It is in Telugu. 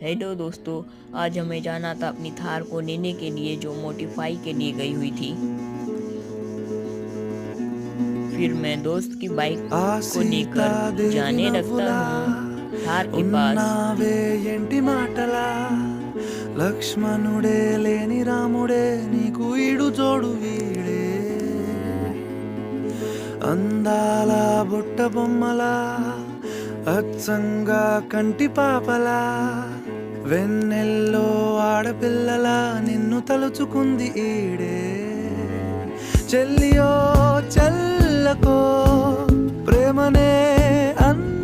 हेलो दोस्तों, आज हमें जाना था अपनी थार को लेने के लिए जो मोडिफाई के लिए गई हुई थी। फिर मैं दोस्त की बाइक ఆ को लेकर సీతాదేవి जाने लगता నవ్వులా हूँ थार के पास। ఉన్నావే ఎంటి మాటలా లక్ష్మణుడే లేని రాముడే నీకు ఈడు జోడు వీడే అందాల బుట్ట బొమ్మలా అచ్చంగా కంటి పాపలా వెన్నెల్లో ఆడపిల్లలా నిన్ను తలుచుకుంది ఈడే చెల్లియో చల్లకో ప్రేమనే అన్న